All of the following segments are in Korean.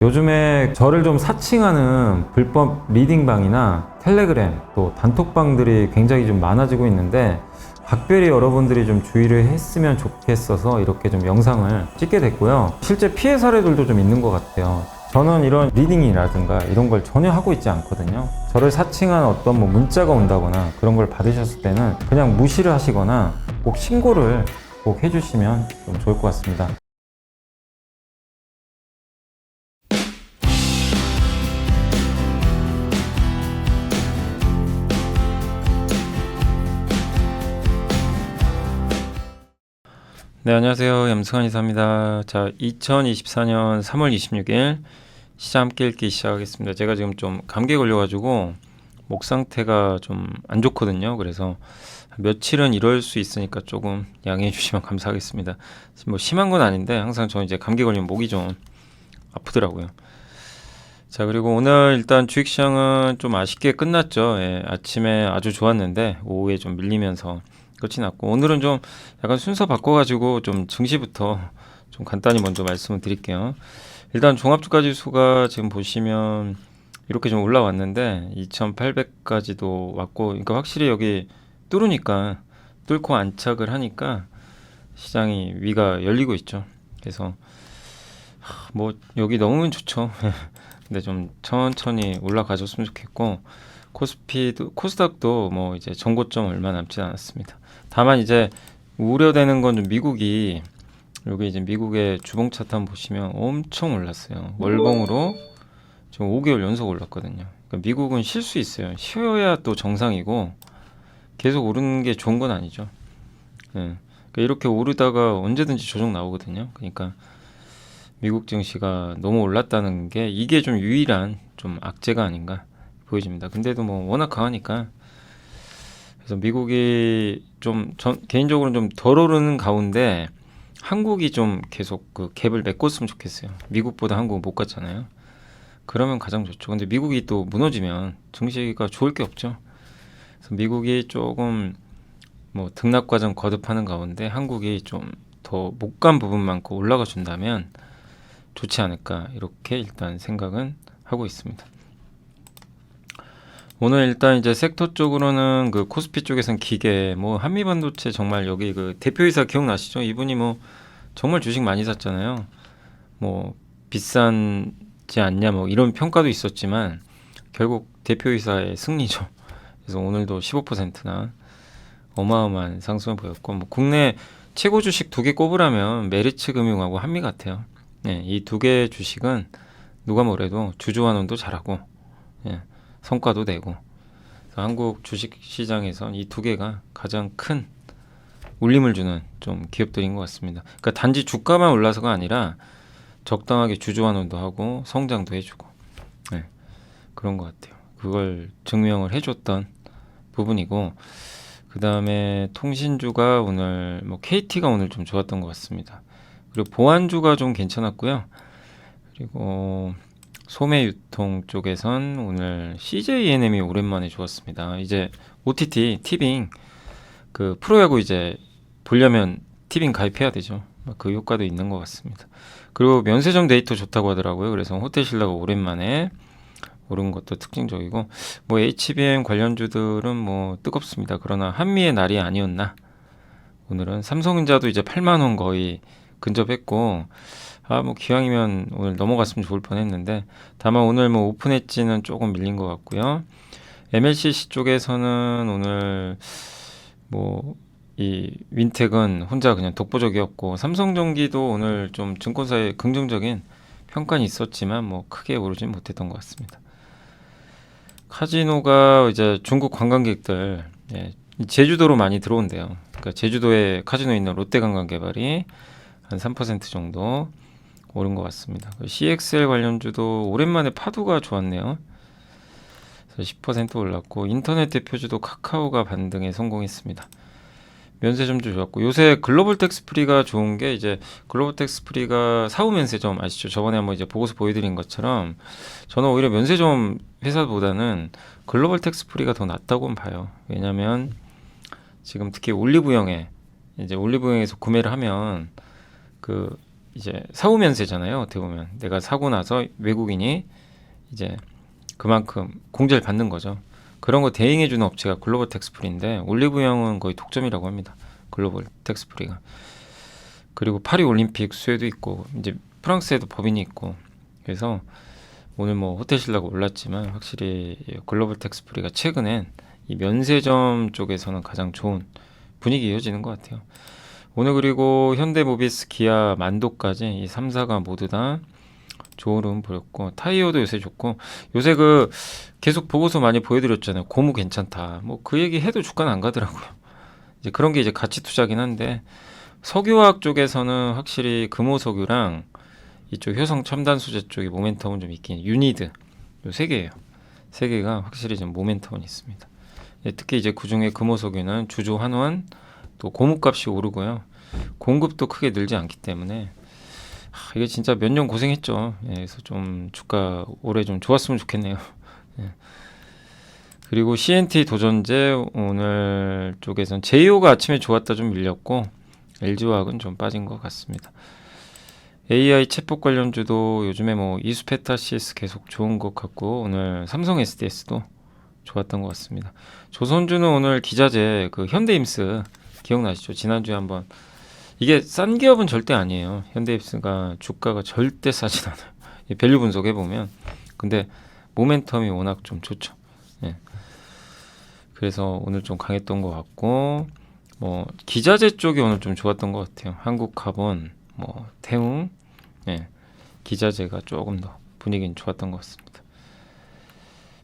요즘에 저를 좀 사칭하는 불법 리딩방이나 텔레그램 또 단톡방들이 굉장히 좀 많아지고 있는데 각별히 여러분들이 좀 주의를 했으면 좋겠어서 이렇게 좀 영상을 찍게 됐고요. 실제 피해 사례들도 좀 있는 것 같아요. 저는 이런 리딩이라든가 이런 걸 전혀 하고 있지 않거든요. 저를 사칭한 어떤 문자가 온다거나 그런 걸 받으셨을 때는 그냥 무시를 하시거나 꼭 신고를 꼭 해주시면 좀 좋을 것 같습니다. 네, 안녕하세요. 염승환 이사입니다. 자, 2024년 3월 26일 시장 함께 읽기 시작하겠습니다. 제가 지금 좀 감기에 걸려가지고 목 상태가 좀 안 좋거든요. 그래서 며칠은 이럴 수 있으니까 조금 양해해 주시면 감사하겠습니다. 뭐 심한 건 아닌데 항상 저는 이제 감기 걸리면 목이 좀 아프더라고요. 자, 그리고 오늘 일단 주식시장은 좀 아쉽게 끝났죠. 예, 아침에 아주 좋았는데 오후에 좀 밀리면서 끝이 났고, 오늘은 좀 약간 순서 바꿔가지고 좀 증시부터 좀 간단히 먼저 말씀을 드릴게요. 일단 종합주가 지수가 지금 보시면 이렇게 좀 올라왔는데 2800까지도 왔고, 그러니까 확실히 여기 뚫고 안착을 하니까 시장이 위가 열리고 있죠. 그래서 뭐 여기 넣으면 좋죠. 근데 좀 천천히 올라가줬으면 좋겠고, 코스닥도 뭐 이제 전고점 얼마 남지 않았습니다. 다만 이제 우려되는 건 좀 미국이, 여기 이제 미국의 주봉 차트 한번 보시면 엄청 올랐어요. 월봉으로 지금 5개월 연속 올랐거든요. 그러니까 미국은 쉴 수 있어요. 쉬어야 또 정상이고 계속 오르는 게 좋은 건 아니죠. 예. 그러니까 이렇게 오르다가 언제든지 조정 나오거든요. 그러니까 미국 증시가 너무 올랐다는 게 이게 좀 유일한 좀 악재가 아닌가 보여집니다. 근데도 뭐 워낙 강하니까, 그래서 미국이 좀 개인적으로는 좀 덜 오르는 가운데 한국이 좀 계속 그 갭을 메꿨으면 좋겠어요. 미국보다 한국은 못 갔잖아요. 그러면 가장 좋죠. 근데 미국이 또 무너지면 증시가 좋을 게 없죠. 그래서 미국이 조금 뭐 등락 과정 거듭하는 가운데 한국이 좀 더 못 간 부분만큼 올라가 준다면 좋지 않을까, 이렇게 일단 생각은 하고 있습니다. 오늘 일단 이제 섹터 쪽으로는 그 코스피 쪽에선 기계, 뭐 한미반도체, 정말 여기 그 대표이사 기억나시죠? 이분이 뭐 정말 주식 많이 샀잖아요. 뭐 비싼지 않냐 뭐 이런 평가도 있었지만 결국 대표이사의 승리죠. 그래서 오늘도 15%나 어마어마한 상승을 보였고, 뭐 국내 최고 주식 두 개 꼽으라면 메리츠 금융하고 한미 같아요. 네, 이 두 개 주식은 누가 뭐래도 주주환원도 잘하고, 예, 성과도 내고, 그래서 한국 주식 시장에선 이 두 개가 가장 큰 울림을 주는 좀 기업들인 것 같습니다. 그러니까 단지 주가만 올라서가 아니라 적당하게 주주환원도 하고 성장도 해주고, 예, 그런 것 같아요. 그걸 증명을 해줬던 부분이고, 그 다음에 통신주가 오늘 뭐 KT가 오늘 좀 좋았던 것 같습니다. 그리고 보안주가 좀 괜찮았고요. 그리고 소매 유통 쪽에선 오늘 CJENM이 오랜만에 좋았습니다. 이제 OTT 티빙, 그 프로야구 이제 보려면 티빙 가입해야 되죠. 그 효과도 있는 것 같습니다. 그리고 면세점 데이터 좋다고 하더라고요. 그래서 호텔신라가 오랜만에 오른 것도 특징적이고, 뭐 HBM 관련주들은 뭐 뜨겁습니다. 그러나 한미의 날이 아니었나. 오늘은 삼성전자도 이제 8만 원 거의 근접했고, 뭐 기왕이면 오늘 넘어갔으면 좋을 뻔했는데, 다만 오늘 뭐 오픈 엣지는 조금 밀린 것 같고요. MLCC 쪽에서는 오늘 뭐 이 윈텍은 혼자 그냥 독보적이었고, 삼성전기도 오늘 좀 증권사에 긍정적인 평가는 있었지만 뭐 크게 오르진 못했던 것 같습니다. 카지노가 이제 중국 관광객들, 예, 제주도로 많이 들어온대요. 그러니까 제주도에 카지노 있는 롯데관광개발이 한 3% 정도 오른 것 같습니다. CXL 관련주도 오랜만에 파도가 좋았네요. 그래서 10% 올랐고, 인터넷 대표주도 카카오가 반등에 성공했습니다. 면세점도 좋았고, 요새 글로벌 텍스프리가 좋은 게, 이제 글로벌 텍스프리가 사후 면세점 아시죠? 저번에 한번 이제 보고서 보여드린 것처럼 저는 오히려 면세점 회사보다는 글로벌 텍스프리가 더 낫다고 봐요. 왜냐면 지금 특히 올리브영에, 이제 올리브영에서 구매를 하면 그 이제 사후 면세잖아요. 어떻게 보면 내가 사고 나서 외국인이 이제 그만큼 공제를 받는 거죠. 그런 거 대행해주는 업체가 글로벌 텍스프리인데 올리브영은 거의 독점이라고 합니다. 글로벌 텍스프리가. 그리고 파리 올림픽 수혜도 있고 이제 프랑스에도 법인이 있고 그래서 오늘 뭐 호텔신라가 올랐지만 확실히 글로벌 텍스프리가 최근엔 이 면세점 쪽에서는 가장 좋은 분위기 이어지는 것 같아요. 오늘 그리고 현대모비스, 기아, 만도까지 이 3사가 모두 다 좋은 흐름 보였고 타이어도 요새 좋고 요새 그 계속 보고서 많이 보여드렸잖아요. 고무 괜찮다. 뭐 그 얘기 해도 주가는 안 가더라고요. 이제 그런 게 이제 가치 투자긴 한데 석유화학 쪽에서는 확실히 금호석유랑 이쪽 효성 첨단 소재 쪽이 모멘텀은 좀 있긴 유니드 요 세 개예요. 세 개가 확실히 좀 모멘텀은 있습니다. 특히 이제 그중에 금호석유는 주조 환원 또 고무값이 오르고요. 공급도 크게 늘지 않기 때문에 이게 진짜 몇 년 고생했죠. 예, 그래서 좀 주가 올해 좀 좋았으면 좋겠네요. 예. 그리고 CNT 도전제 오늘 쪽에선 제이오가 아침에 좋았다 좀 밀렸고 LG화학은 좀 빠진 것 같습니다. AI 챗봇 관련주도 요즘에 뭐 이수페타시스 계속 좋은 것 같고 오늘 삼성 SDS도 좋았던 것 같습니다. 조선주는 오늘 기자재 그 현대임스 기억나시죠? 지난주에 한번 이게 싼 기업은 절대 아니에요. 현대입스가 주가가 절대 싸진 않아요. 밸류 분석해 보면. 근데 모멘텀이 워낙 좀 좋죠. 예. 그래서 오늘 좀 강했던 것 같고 뭐 기자재 쪽이 오늘 좀 좋았던 것 같아요. 한국카본, 뭐 태웅, 예. 기자재가 조금 더 분위기는 좋았던 것 같습니다.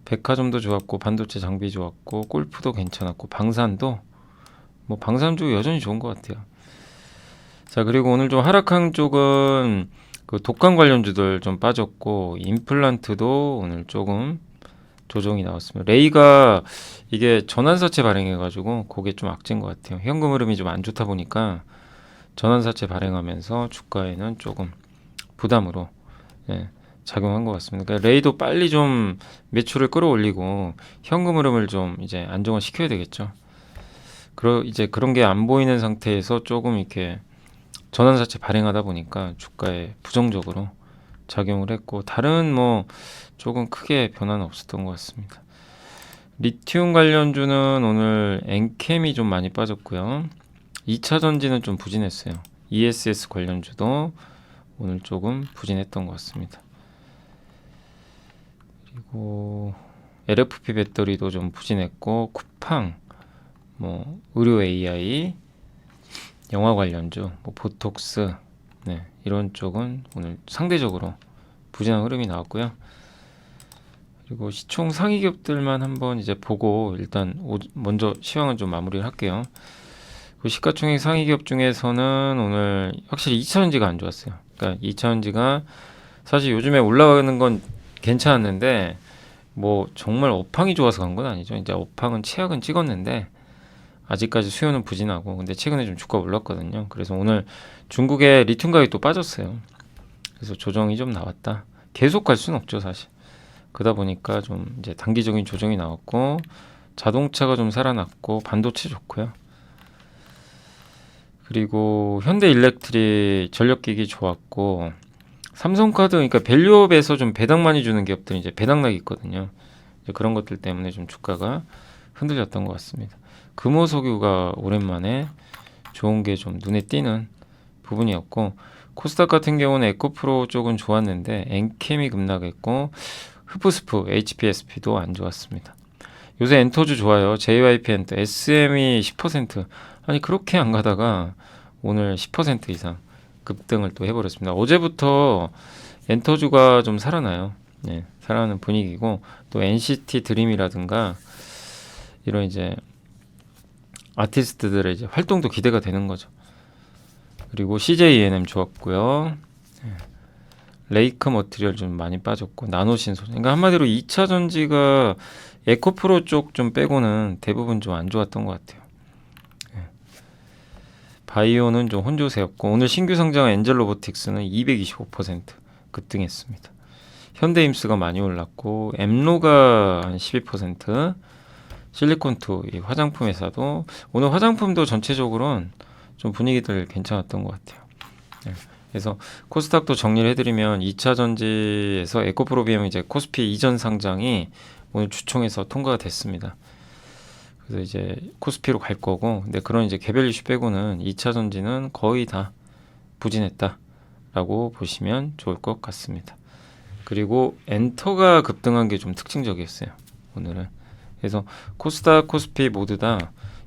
백화점도 좋았고 반도체 장비 좋았고 골프도 괜찮았고 방산도 뭐 방산주 여전히 좋은 것 같아요. 자 그리고 오늘 좀 하락한 쪽은 그 독감 관련주들 좀 빠졌고 임플란트도 오늘 조금 조정이 나왔습니다. 레이가 이게 전환사채 발행해가지고 그게 좀 악재인 것 같아요. 현금 흐름이 좀 안 좋다 보니까 전환사채 발행하면서 주가에는 조금 부담으로 예, 작용한 것 같습니다. 그러니까 레이도 빨리 좀 매출을 끌어올리고 현금 흐름을 좀 이제 안정화 시켜야 되겠죠. 이제 그런 게 안 보이는 상태에서 조금 이렇게 전환사채 발행하다 보니까 주가에 부정적으로 작용을 했고 다른 뭐 조금 크게 변화는 없었던 것 같습니다. 리튬 관련주는 오늘 엔캠이 좀 많이 빠졌고요. 2차 전지는 좀 부진했어요. ESS 관련주도 오늘 조금 부진했던 것 같습니다. 그리고 LFP 배터리도 좀 부진했고 쿠팡, 뭐 의료 AI, 영화 관련주, 뭐 보톡스, 네, 이런 쪽은 오늘 상대적으로 부진한 흐름이 나왔고요. 그리고 시총 상위 기업들만 한번 이제 보고 일단 먼저 시황은 좀 마무리를 할게요. 그 시가총액 상위 기업 중에서는 오늘 확실히 2차전지가 안 좋았어요. 그러니까 2차전지가 사실 요즘에 올라가는 건 괜찮았는데 뭐 정말 업황이 좋아서 간 건 아니죠. 이제 업황은 최악은 찍었는데 아직까지 수요는 부진하고 근데 최근에 좀 주가 올랐거든요. 그래서 오늘 중국의 리튬 가격이 또 빠졌어요. 그래서 조정이 좀 나왔다. 계속 갈 수는 없죠, 사실. 그러다 보니까 좀 이제 단기적인 조정이 나왔고 자동차가 좀 살아났고 반도체 좋고요. 그리고 현대일렉트릭 전력기기 좋았고 삼성카드 그러니까 밸류업에서 좀 배당 많이 주는 기업들이 이제 배당락이 있거든요. 이제 그런 것들 때문에 좀 주가가 흔들렸던 것 같습니다. 금호석유가 오랜만에 좋은 게 좀 눈에 띄는 부분이었고 코스닥 같은 경우는 에코프로 쪽은 좋았는데 엔캠이 급락했고 흡프스프, HPSP도 안 좋았습니다. 요새 엔터주 좋아요. JYP 엔터, SM이 10% 아니 그렇게 안 가다가 오늘 10% 이상 급등을 또 해버렸습니다. 어제부터 엔터주가 좀 살아나요. 네, 살아나는 분위기고 또 NCT 드림이라든가 이런 이제 아티스트들의 이제 활동도 기대가 되는 거죠. 그리고 CJENM 좋았고요. 레이크 머티리얼 좀 많이 빠졌고 나노신소. 그러니까 한마디로 2차 전지가 에코프로 쪽 좀 빼고는 대부분 좀 안 좋았던 것 같아요. 바이오는 좀 혼조세였고 오늘 신규 상장한 엔젤로보틱스는 225% 급등했습니다. 현대임스가 많이 올랐고 엠로가 한 12%, 실리콘투 이 화장품 회사도 오늘 화장품도 전체적으로는 좀 분위기들 괜찮았던 것 같아요. 그래서 코스닥도 정리를 해드리면 2차 전지에서 에코프로비움 이제 코스피 이전 상장이 오늘 주총에서 통과가 됐습니다. 그래서 이제 코스피로 갈 거고, 근데 그런 이제 개별 이슈 빼고는 2차 전지는 거의 다 부진했다라고 보시면 좋을 것 같습니다. 그리고 엔터가 급등한 게 좀 특징적이었어요, 오늘은. 그래서 코스닥, 코스피 모두 다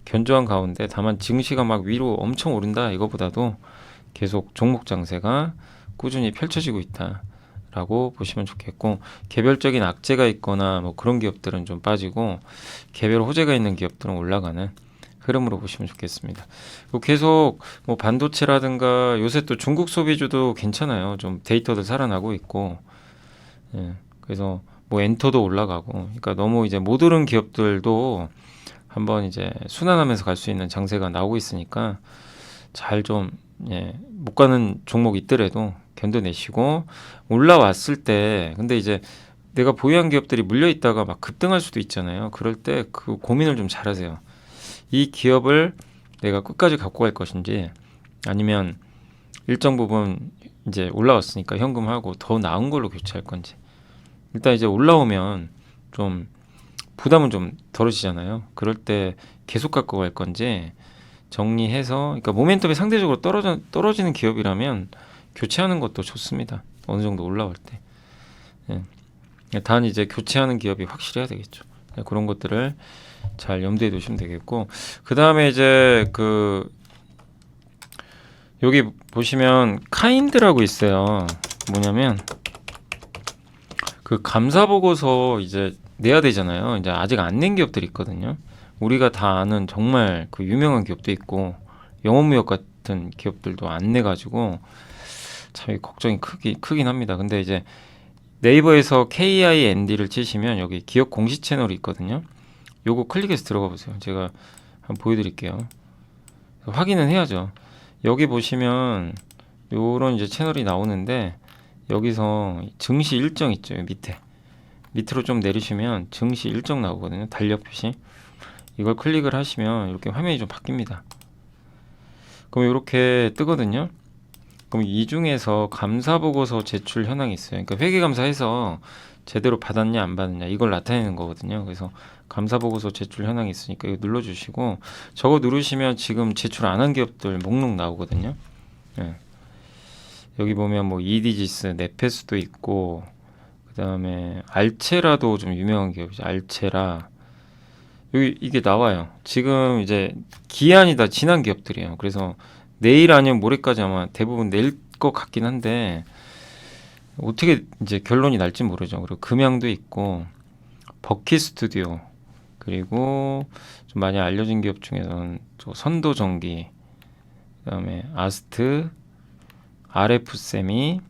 견조한 가운데, 다만 증시가 막 위로 엄청 오른다 이거보다도 계속 종목 장세가 꾸준히 펼쳐지고 있다라고 보시면 좋겠고, 개별적인 악재가 있거나 뭐 그런 기업들은 좀 빠지고 개별 호재가 있는 기업들은 올라가는 흐름으로 보시면 좋겠습니다. 그리고 계속 뭐 반도체라든가 요새 또 중국 소비주도 괜찮아요. 좀 데이터도 살아나고 있고, 예, 그래서 뭐 엔터도 올라가고, 그러니까 너무 이제 못 오른 기업들도 한번 이제 순환하면서 갈 수 있는 장세가 나오고 있으니까 잘 좀, 예, 못 가는 종목 있더라도 견뎌내시고, 올라왔을 때 근데 이제 내가 보유한 기업들이 물려 있다가 막 급등할 수도 있잖아요. 그럴 때 그 고민을 좀 잘하세요. 이 기업을 내가 끝까지 갖고 갈 것인지, 아니면 일정 부분 이제 올라왔으니까 현금하고 더 나은 걸로 교체할 건지. 일단 이제 올라오면 좀 부담은 좀 덜어지잖아요. 그럴 때 계속 갖고 갈 건지 정리해서, 그러니까 모멘텀이 상대적으로 떨어지는 기업이라면 교체하는 것도 좋습니다. 어느 정도 올라올 때. 단 이제 교체하는 기업이 확실해야 되겠죠. 그런 것들을 잘 염두에 두시면 되겠고, 그 다음에 이제 그 여기 보시면 카인드라고 있어요. 뭐냐면 그 감사 보고서 이제 내야 되잖아요. 이제 아직 안 낸 기업들이 있거든요. 우리가 다 아는 정말 그 유명한 기업도 있고, 영업무역 같은 기업들도 안 내가지고 참 걱정이 크긴 합니다. 근데 이제 네이버에서 KIND를 치시면 여기 기업 공식 채널이 있거든요. 요거 클릭해서 들어가 보세요. 제가 한번 보여드릴게요. 확인은 해야죠. 여기 보시면 요런 이제 채널이 나오는데, 여기서 증시 일정 있죠. 밑으로 좀 내리시면 증시 일정 나오거든요. 달력 표시. 이걸 클릭을 하시면 이렇게 화면이 좀 바뀝니다. 그럼 이렇게 뜨거든요. 그럼 이 중에서 감사보고서 제출 현황이 있어요. 그러니까 회계감사해서 제대로 받았냐 안 받았냐 이걸 나타내는 거거든요. 그래서 감사보고서 제출 현황이 있으니까 이거 눌러주시고, 저거 누르시면 지금 제출 안 한 기업들 목록 나오거든요. 예. 여기 보면 뭐 이디지스, 네페스도 있고, 그 다음에 알체라도 좀 유명한 기업이죠. 알체라. 여기 이게 나와요. 지금 이제 기한이 다 지난 기업들이에요. 그래서 내일 아니면 모레까지 아마 대부분 낼 것 같긴 한데, 어떻게 이제 결론이 날지 모르죠. 그리고 금양도 있고, 버키 스튜디오, 그리고 좀 많이 알려진 기업 중에서는 선도전기, 그다음에 아스트, RF세미,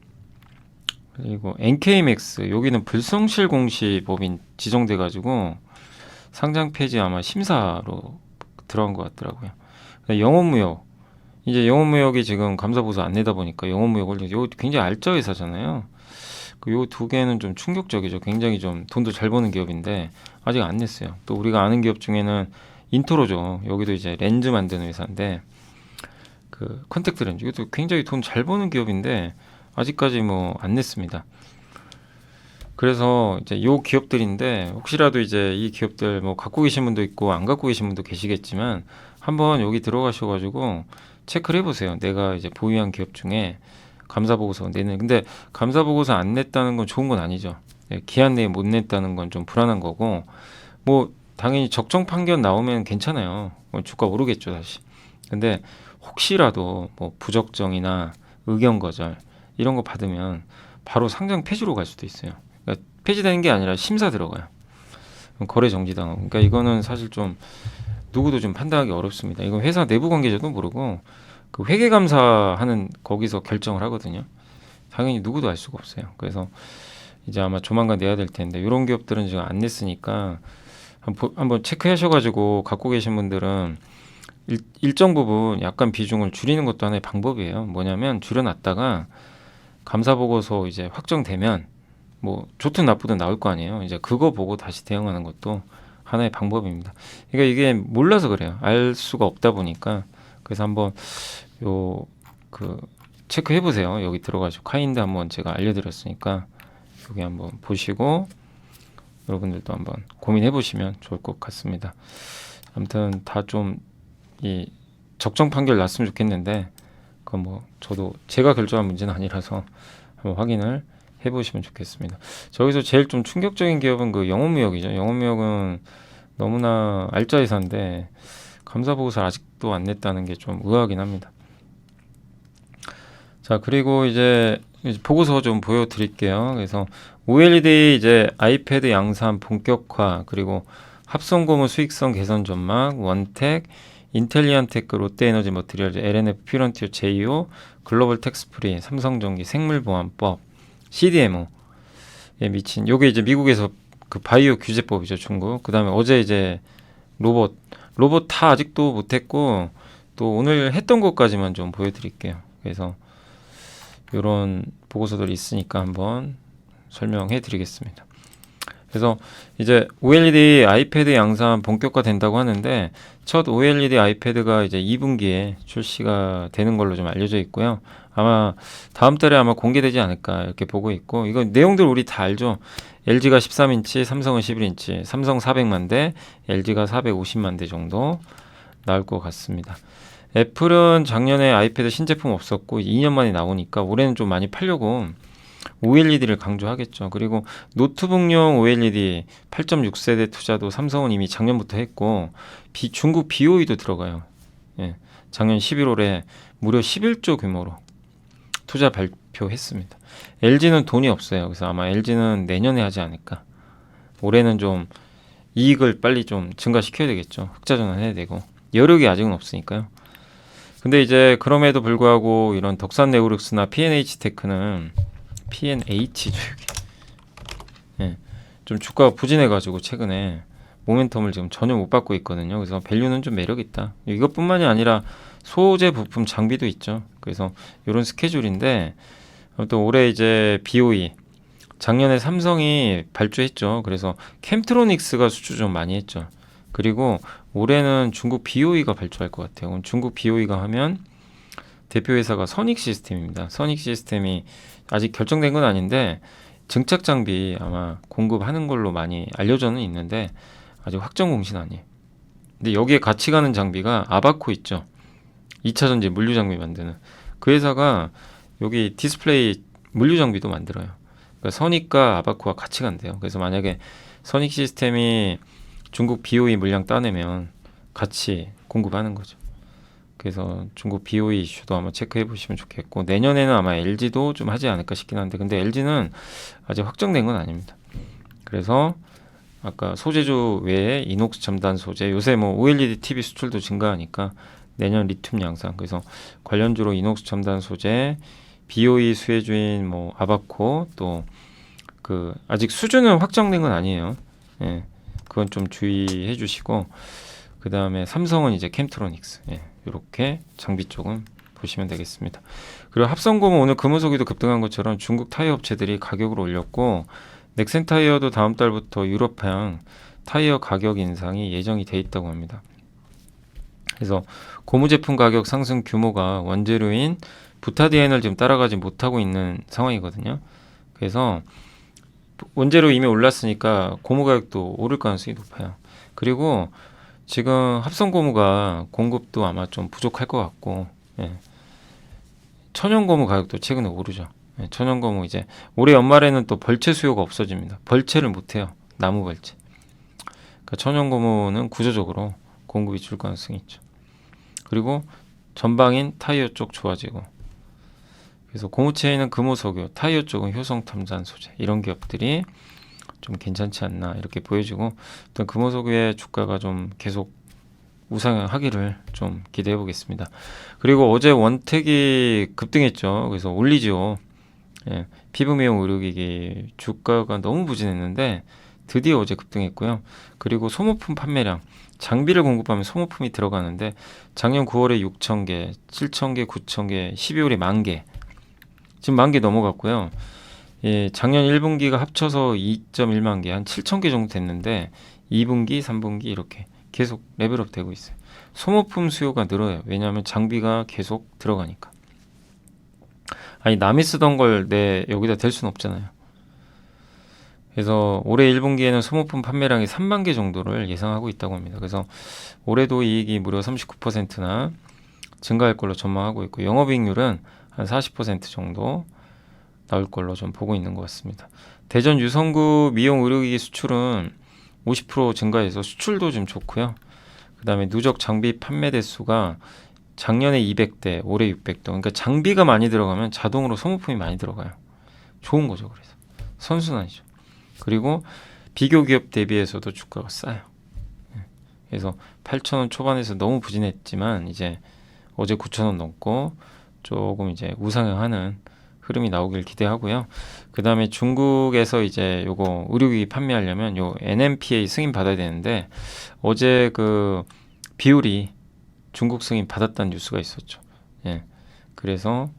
그리고 NK맥스. 여기는 불성실 공시 법인 지정돼 가지고 상장 폐지 아마 심사로 들어간 것 같더라고요. 영업무역, 이제 영업무역이 지금 감사보고서 안 내다 보니까 영업무역을, 요 굉장히 알짜 회사잖아요. 요 두 개는 좀 충격적이죠. 굉장히 좀 돈도 잘 버는 기업인데 아직 안 냈어요. 또 우리가 아는 기업 중에는 인트로죠. 여기도 이제 렌즈 만드는 회사인데, 그 컨택트 렌즈, 이것도 굉장히 돈 잘 버는 기업인데 아직까지 뭐 안 냈습니다. 그래서 이제 요 기업들인데, 혹시라도 이제 이 기업들 뭐 갖고 계신 분도 있고 안 갖고 계신 분도 계시겠지만, 한번 여기 들어가셔가지고 체크를 해보세요. 내가 이제 보유한 기업 중에 감사보고서 내는, 근데 감사보고서 안 냈다는 건 좋은 건 아니죠. 기한 내에 못 냈다는 건 좀 불안한 거고, 뭐 당연히 적정 판결 나오면 괜찮아요. 주가 오르겠죠 다시. 근데 혹시라도 뭐 부적정이나 의견 거절 이런 거 받으면 바로 상장 폐지로 갈 수도 있어요. 그러니까 폐지되는 게 아니라 심사 들어가요. 거래 정지당하고. 그러니까 이거는 사실 좀 누구도 좀 판단하기 어렵습니다. 이건 회사 내부 관계자도 모르고 그 회계감사하는 거기서 결정을 하거든요. 당연히 누구도 알 수가 없어요. 그래서 이제 아마 조만간 내야 될 텐데, 이런 기업들은 지금 안 냈으니까 한번 체크하셔가지고 갖고 계신 분들은 일정 부분 약간 비중을 줄이는 것도 하나의 방법이에요. 뭐냐면 줄여놨다가 감사보고서 이제 확정되면 뭐 좋든 나쁘든 나올 거 아니에요. 이제 그거 보고 다시 대응하는 것도 하나의 방법입니다. 그러니까 이게 몰라서 그래요. 알 수가 없다 보니까. 그래서 한번 요 그 체크해 보세요. 여기 들어가지고 카인드 한번 제가 알려드렸으니까 여기 한번 보시고 여러분들도 한번 고민해 보시면 좋을 것 같습니다. 아무튼 다 좀 이 적정 판결 났으면 좋겠는데 그건 뭐 저도 제가 결정한 문제는 아니라서 한번 확인을 해보시면 좋겠습니다. 저기서 제일 좀 충격적인 기업은 그 영업무역이죠. 영업무역은 너무나 알짜이사인데 감사보고서 아직도 안 냈다는 게 좀 의아하긴 합니다. 자, 그리고 이제 보고서 좀 보여드릴게요. 그래서 OLED 이제 아이패드 양산 본격화, 그리고 합성고무 수익성 개선 전망, 원텍, 인텔리안테크, 롯데에너지 머티리얼즈, LNF, 퓨런티어, 제이오, 글로벌 텍스프리, 삼성전기, 생물보안법, CDMO에 미친 요게 이제 미국에서 그 바이오 규제법이죠, 중국. 그 다음에 어제 이제 로봇 다 아직도 못했고 또 오늘 했던 것까지만 좀 보여드릴게요. 그래서 이런 보고서들이 있으니까 한번 설명해 드리겠습니다. 그래서 이제 OLED 아이패드 양산 본격화 된다고 하는데 첫 OLED 아이패드가 이제 2분기에 출시가 되는 걸로 좀 알려져 있고요. 아마 다음 달에 아마 공개되지 않을까 이렇게 보고 있고, 이거 내용들 우리 다 알죠. LG가 13인치, 삼성은 11인치, 삼성 400만 대, LG가 450만 대 정도 나올 것 같습니다. 애플은 작년에 아이패드 신제품 없었고 2년 만에 나오니까 올해는 좀 많이 팔려고 OLED를 강조하겠죠. 그리고 노트북용 OLED 8.6세대 투자도 삼성은 이미 작년부터 했고 중국 BOE도 들어가요. 예, 작년 11월에 무려 11조 규모로 투자 발표했습니다. LG는 돈이 없어요. 그래서 아마 LG는 내년에 하지 않을까. 올해는 좀 이익을 빨리 좀 증가시켜야 되겠죠. 흑자 전환해야 되고 여력이 아직은 없으니까요. 근데 이제 그럼에도 불구하고 이런 덕산 네오룩스나 P&H테크는 P&H죠. 예, 좀 주가가 부진해가지고 최근에 모멘텀을 지금 전혀 못 받고 있거든요. 그래서 밸류는 좀 매력 있다. 이것뿐만이 아니라 소재 부품 장비도 있죠. 그래서 이런 스케줄인데 또 올해 이제 BOE 작년에 삼성이 발주했죠. 그래서 캠트로닉스가 수주 좀 많이 했죠. 그리고 올해는 중국 BOE가 발주할 것 같아요. 그럼 중국 BOE가 하면 대표 회사가 선익 시스템입니다. 선익 시스템이 아직 결정된 건 아닌데 증착 장비 아마 공급하는 걸로 많이 알려져는 있는데 아직 확정 공시는 아니에요. 근데 여기에 같이 가는 장비가 아바코 있죠. 2차 전지 물류 장비 만드는 그 회사가 여기 디스플레이 물류 장비도 만들어요. 그러니까 선익과 아바코가 같이 간대요. 그래서 만약에 선익 시스템이 중국 BOE 물량 따내면 같이 공급하는 거죠. 그래서 중국 BOE 이슈도 한번 체크해 보시면 좋겠고, 내년에는 아마 LG도 좀 하지 않을까 싶긴 한데, 근데 LG는 아직 확정된 건 아닙니다. 그래서 아까 소재주 외에 이녹스 첨단 소재, 요새 뭐 OLED TV 수출도 증가하니까 내년 리튬 양산, 그래서 관련주로 이녹스 첨단 소재, BOE 수혜주인 뭐 아바코, 또 그 아직 수주는 확정된 건 아니에요. 예, 그건 좀 주의해 주시고, 그 다음에 삼성은 이제 캠트로닉스, 예, 이렇게 장비 쪽은 보시면 되겠습니다. 그리고 합성고무 오늘 금호석이도 급등한 것처럼 중국 타이어 업체들이 가격을 올렸고, 넥센 타이어도 다음 달부터 유럽향 타이어 가격 인상이 예정이 돼 있다고 합니다. 그래서 고무 제품 가격 상승 규모가 원재료인 부타디엔을 지금 따라가지 못하고 있는 상황이거든요. 그래서 원재료 이미 올랐으니까 고무 가격도 오를 가능성이 높아요. 그리고 지금 합성고무가 공급도 아마 좀 부족할 것 같고, 예, 천연고무 가격도 최근에 오르죠. 예, 천연고무 이제 올해 연말에는 또 벌채 수요가 없어집니다. 벌채를 못해요. 나무 벌채. 그러니까 천연고무는 구조적으로 공급이 줄 가능성이 있죠. 그리고 전방인 타이어 쪽 좋아지고, 그래서 고무체에는 금호석유, 타이어 쪽은 효성탐산 소재, 이런 기업들이 좀 괜찮지 않나 이렇게 보여지고, 일단 금호석유의 주가가 좀 계속 우상향하기를 좀 기대해 보겠습니다. 그리고 어제 원택이 급등했죠. 그래서 올리지오, 예, 피부 미용 의료기기 주가가 너무 부진했는데 드디어 어제 급등했고요. 그리고 소모품 판매량, 장비를 공급하면 소모품이 들어가는데 작년 9월에 6,000개, 7,000개, 9,000개, 12월에 10,000개, 지금 10,000개 넘어갔고요. 예, 작년 1분기가 합쳐서 2.1만 개, 한 7,000개 정도 됐는데 2분기, 3분기 이렇게 계속 레벨업 되고 있어요. 소모품 수요가 늘어요. 왜냐하면 장비가 계속 들어가니까. 아니 남이 쓰던 걸 내 여기다 댈 수는 없잖아요. 그래서 올해 1분기에는 소모품 판매량이 3만 개 정도를 예상하고 있다고 합니다. 그래서 올해도 이익이 무려 39%나 증가할 걸로 전망하고 있고 영업이익률은 한 40% 정도 나올 걸로 좀 보고 있는 것 같습니다. 대전 유성구 미용 의료기기 수출은 50% 증가해서 수출도 좀 좋고요. 그 다음에 누적 장비 판매 대수가 작년에 200대, 올해 600대. 그러니까 장비가 많이 들어가면 자동으로 소모품이 많이 들어가요. 좋은 거죠. 그래서 선순환이죠. 그리고 비교 기업 대비해서도 주가가 싸요. 그래서 8,000원 초반에서 너무 부진했지만 이제 어제 9,000원 넘고 조금 이제 우상향하는 흐름이 나오길 기대하고요. 그 다음에 중국에서 이제 요거 의료기기 판매하려면 요 NMPA 승인 받아야 되는데 어제 그 비율이 중국 승인 받았다는 뉴스가 있었죠. 예. 그래서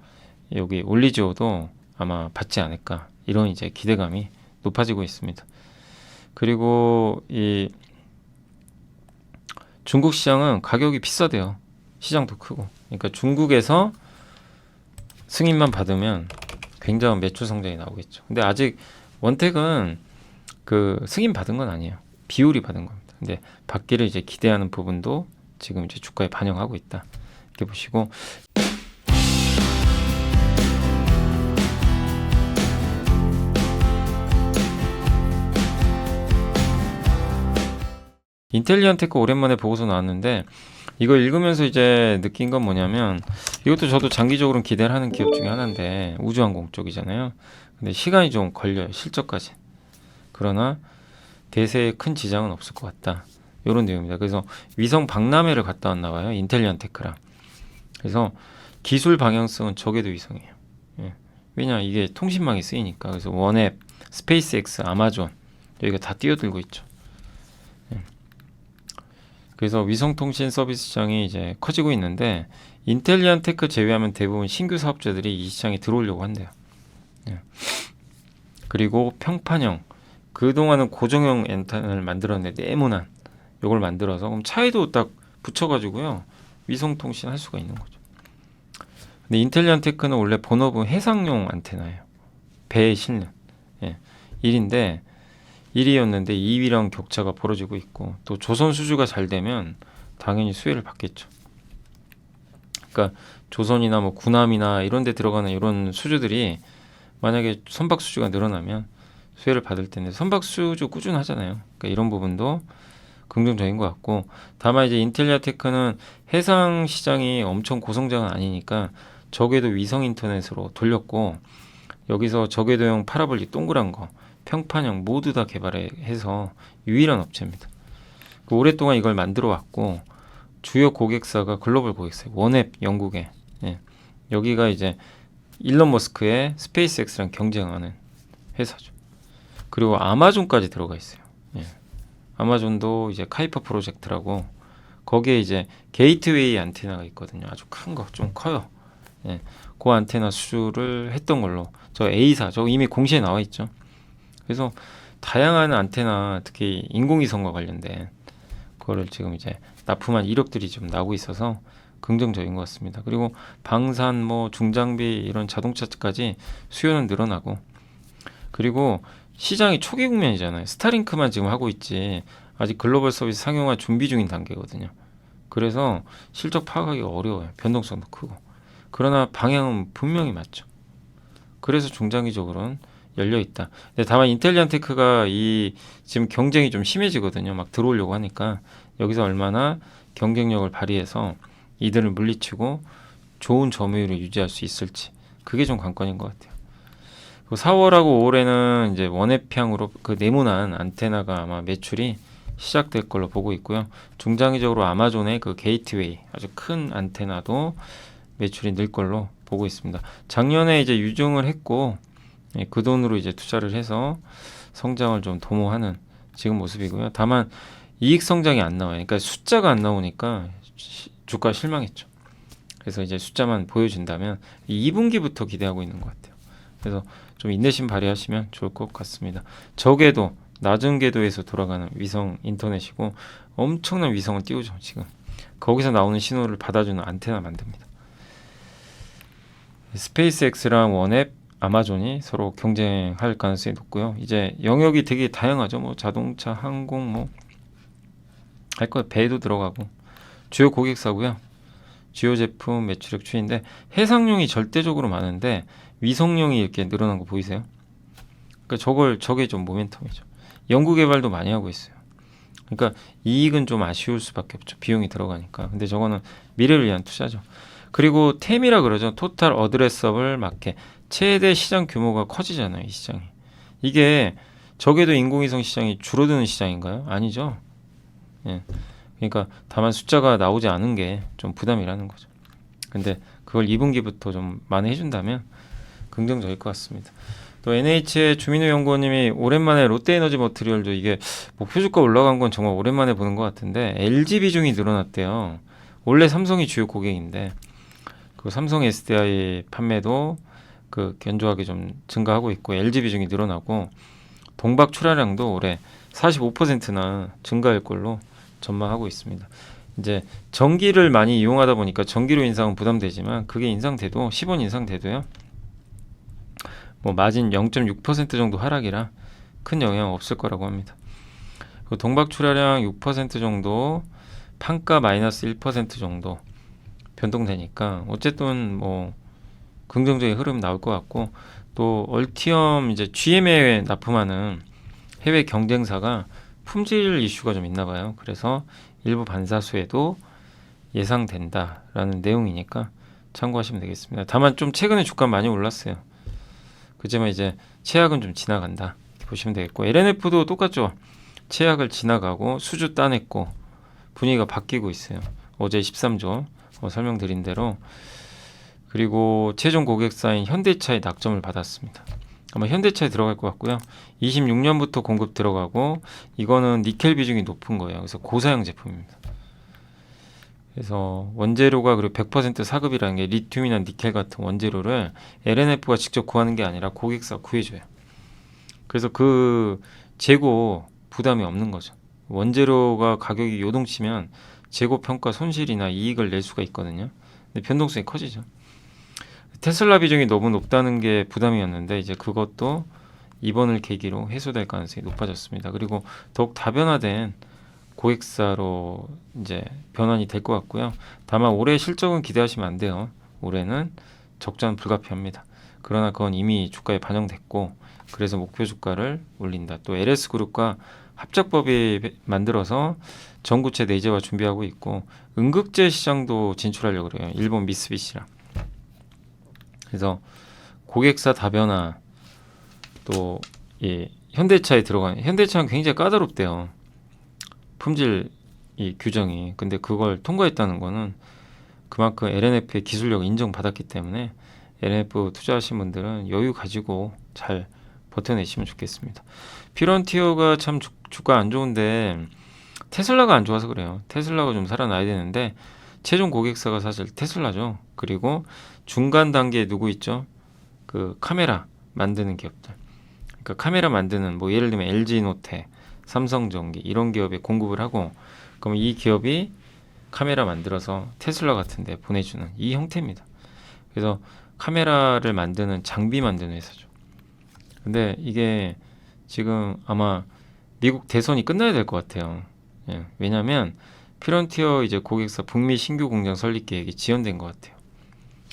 여기 올리지오도 아마 받지 않을까 이런 이제 기대감이 높아지고 있습니다. 그리고 이 중국 시장은 가격이 비싸대요. 시장도 크고. 그러니까 중국에서 승인만 받으면 굉장한 매출 성장이 나오겠죠. 근데 아직 원택은 그 승인 받은 건 아니에요. 비율이 받은 겁니다. 근데 받기를 이제 기대하는 부분도 지금 이제 주가에 반영하고 있다. 이렇게 보시고 인텔리언테크 오랜만에 보고서 나왔는데 이거 읽으면서 이제 느낀 건 뭐냐면 이것도 저도 장기적으로 기대를 하는 기업 중에 하나인데 우주항공 쪽이잖아요. 근데 시간이 좀 걸려요. 실적까지. 그러나 대세에 큰 지장은 없을 것 같다. 이런 내용입니다. 그래서 위성 박람회를 갔다 왔나 봐요. 인텔리언테크랑. 그래서 기술 방향성은 저궤도 위성이에요. 예. 왜냐 이게 통신망이 쓰이니까. 그래서 원앱, 스페이스X, 아마존 여기가 다 뛰어들고 있죠. 그래서 위성통신 서비스 시장이 이제 커지고 있는데 인텔리언테크 제외하면 대부분 신규 사업자들이 이 시장에 들어오려고 한대요. 예. 그리고 평판형 그동안은 고정형 엔텐나를 만들었는데 네모난 요걸 만들어서 그럼 차에도 딱 붙여가지고요 위성통신 할 수가 있는 거죠. 근데 인텔리언테크는 원래 본업은 해상용 안테나예요. 배에 실는 1인데 1위였는데 2위랑 격차가 벌어지고 있고 또 조선 수주가 잘 되면 당연히 수혜를 받겠죠. 그러니까 조선이나 뭐 군함이나 이런 데 들어가는 이런 수주들이 만약에 선박 수주가 늘어나면 수혜를 받을 텐데 선박 수주 꾸준하잖아요. 그러니까 이런 부분도 긍정적인 것 같고 다만 이제 인텔리아테크는 해상 시장이 엄청 고성장은 아니니까 저궤도 위성 인터넷으로 돌렸고 여기서 저궤도형 파라볼릭 동그란 거 평판형 모두 다 개발해서 유일한 업체입니다. 오랫동안 이걸 만들어 왔고 주요 고객사가 글로벌 고객사 원앱 영국에 여기가 이제 일론 머스크의 스페이스X랑 경쟁하는 회사죠. 그리고 아마존까지 들어가 있어요. 아마존도 이제 카이퍼 프로젝트라고 거기에 이제 게이트웨이 안테나가 있거든요. 아주 큰 거 좀 커요. 그 안테나 수주를 했던 걸로 저 A사 저 이미 공시에 나와 있죠. 그래서 다양한 안테나 특히 인공위성과 관련된 그거를 지금 이제 납품한 이력들이 좀 나오고 있어서 긍정적인 것 같습니다. 그리고 방산 뭐 중장비 이런 자동차까지 수요는 늘어나고 그리고 시장이 초기 국면이잖아요. 스타링크만 지금 하고 있지 아직 글로벌 서비스 상용화 준비 중인 단계거든요. 그래서 실적 파악하기 어려워요. 변동성도 크고. 그러나 방향은 분명히 맞죠. 그래서 중장기적으로는 열려 있다. 근데 다만 인텔리언테크가 이 지금 경쟁이 좀 심해지거든요. 막 들어오려고 하니까 여기서 얼마나 경쟁력을 발휘해서 이들을 물리치고 좋은 점유율을 유지할 수 있을지 그게 좀 관건인 것 같아요. 4월하고 5월에는 이제 원앱향으로 그 네모난 안테나가 아마 매출이 시작될 걸로 보고 있고요. 중장기적으로 아마존의 그 게이트웨이 아주 큰 안테나도 매출이 늘 걸로 보고 있습니다. 작년에 이제 유증을 했고 그 돈으로 이제 투자를 해서 성장을 좀 도모하는 지금 모습이고요. 다만 이익 성장이 안 나와요. 그러니까 숫자가 안 나오니까 주가 실망했죠. 그래서 이제 숫자만 보여준다면 2분기부터 기대하고 있는 것 같아요. 그래서 좀 인내심 발휘하시면 좋을 것 같습니다. 저궤도 낮은 궤도에서 돌아가는 위성 인터넷이고 엄청난 위성을 띄우죠. 지금 거기서 나오는 신호를 받아주는 안테나 만듭니다. 스페이스X랑 원앱, 아마존이 서로 경쟁할 가능성이 높고요. 이제 영역이 되게 다양하죠. 뭐 자동차, 항공 뭐 할 거 배도 들어가고 주요 고객사고요. 주요 제품 매출액 추이인데 해상용이 절대적으로 많은데 위성용이 이렇게 늘어난 거 보이세요? 그러니까 저게 좀 모멘텀이죠. 연구 개발도 많이 하고 있어요. 그러니까 이익은 좀 아쉬울 수밖에 없죠. 비용이 들어가니까. 근데 저거는 미래를 위한 투자죠. 그리고 템이라 그러죠. 토탈 어드레서블 마켓. 최대 시장 규모가 커지잖아요. 이 시장이. 이게 적에도 인공위성 시장이 줄어드는 시장인가요? 아니죠. 예. 그러니까 다만 숫자가 나오지 않은 게 좀 부담이라는 거죠. 근데 그걸 2분기부터 좀 만회해 준다면 긍정적일 것 같습니다. 또 NH의 주민우 연구원님이 오랜만에 롯데에너지 머티리얼도 이게 목표 주가 올라간 건 정말 오랜만에 보는 것 같은데 LG 비중이 늘어났대요. 원래 삼성이 주요 고객인데 그 삼성 SDI 판매도 그 견조하게 좀 증가하고 있고 LG 비중이 늘어나고 동박 출하량도 올해 45%나 증가할 걸로 전망하고 있습니다. 이제 전기를 많이 이용하다 보니까 전기료 인상은 부담되지만 그게 인상돼도 10원 인상돼도요. 뭐 마진 0.6% 정도 하락이라 큰 영향 없을 거라고 합니다. 그 동박 출하량 6% 정도, 판가 마이너스 1% 정도 변동되니까 어쨌든 뭐 긍정적인 흐름 나올 것 같고 또 얼티엄 이제 GM에 납품하는 해외 경쟁사가 품질 이슈가 좀 있나 봐요. 그래서 일부 반사수에도 예상된다라는 내용이니까 참고하시면 되겠습니다. 다만 좀 최근에 주가 많이 올랐어요. 그지만 이제 최악은 좀 지나간다 보시면 되겠고 LNF도 똑같죠. 최악을 지나가고 수주 따냈고 분위기가 바뀌고 있어요. 어제 13조 설명드린 대로 그리고 최종 고객사인 현대차의 낙점을 받았습니다. 아마 현대차에 들어갈 것 같고요. 26년부터 공급 들어가고 이거는 니켈 비중이 높은 거예요. 그래서 고사양 제품입니다. 그래서 원재료가 그리고 100% 사급이라는 게 리튬이나 니켈 같은 원재료를 LNF가 직접 구하는 게 아니라 고객사가 구해줘요. 그래서 그 재고 부담이 없는 거죠. 원재료가 가격이 요동치면 재고 평가 손실이나 이익을 낼 수가 있거든요. 근데 변동성이 커지죠. 테슬라 비중이 너무 높다는 게 부담이었는데 이제 그것도 이번을 계기로 해소될 가능성이 높아졌습니다. 그리고 더욱 다변화된 고객사로 이제 변환이 될 것 같고요. 다만 올해 실적은 기대하시면 안 돼요. 올해는 적자는 불가피합니다. 그러나 그건 이미 주가에 반영됐고 그래서 목표 주가를 올린다. 또 LS그룹과 합작법이 만들어서 전구체 내재화 준비하고 있고 응급제 시장도 진출하려고 그래요. 일본 미쓰비시랑. 그래서 고객사 다변화 또 현대차에 들어가는 현대차는 굉장히 까다롭대요. 품질 이 규정이. 근데 그걸 통과했다는 거는 그만큼 LNF의 기술력을 인정받았기 때문에 LNF 투자하신 분들은 여유 가지고 잘 버텨내시면 좋겠습니다. 피런티어가 참 주가 안 좋은데 테슬라가 안 좋아서 그래요. 테슬라가 좀 살아나야 되는데 최종 고객사가 사실 테슬라죠. 그리고 중간 단계에 누구 있죠? 그 카메라 만드는 기업들. 그러니까 카메라 만드는 뭐 예를 들면 LG노텍, 삼성전기 이런 기업에 공급을 하고 그럼 이 기업이 카메라 만들어서 테슬라 같은 데 보내주는 이 형태입니다. 그래서 카메라를 만드는 장비 만드는 회사죠. 근데 이게 지금 아마 미국 대선이 끝나야 될 것 같아요. 예, 왜냐하면 피런티어 이제 고객사 북미 신규 공장 설립 계획이 지연된 것 같아요.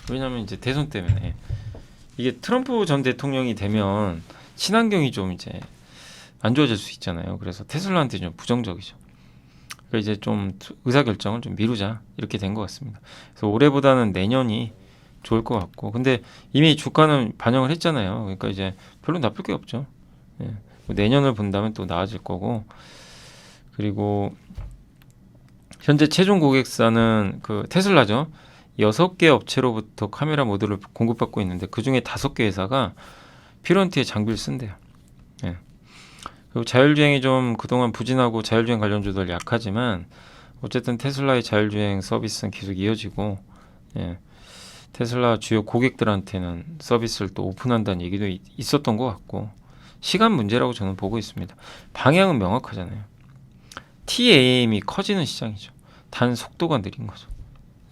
왜냐하면 이제 대선 때문에 이게 트럼프 전 대통령이 되면 친환경이 좀 이제 안 좋아질 수 있잖아요. 그래서 테슬라한테 좀 부정적이죠. 그러니까 이제 좀 의사결정을 좀 미루자 이렇게 된 것 같습니다. 그래서 올해보다는 내년이 좋을 것 같고 근데 이미 주가는 반영을 했잖아요. 그러니까 이제 별로 나쁠 게 없죠. 예. 내년을 본다면 또 나아질 거고 그리고 현재 최종 고객사는 그 테슬라죠. 6개 업체로부터 카메라 모듈을 공급받고 있는데 그중에 5개 회사가 피런티의 장비를 쓴대요. 예. 그리고 자율주행이 좀 그동안 부진하고 자율주행 관련주들 약하지만 어쨌든 테슬라의 자율주행 서비스는 계속 이어지고 예. 테슬라 주요 고객들한테는 서비스를 또 오픈한다는 얘기도 있었던 것 같고 시간 문제라고 저는 보고 있습니다. 방향은 명확하잖아요. TAM이 커지는 시장이죠. 단 속도가 느린 거죠.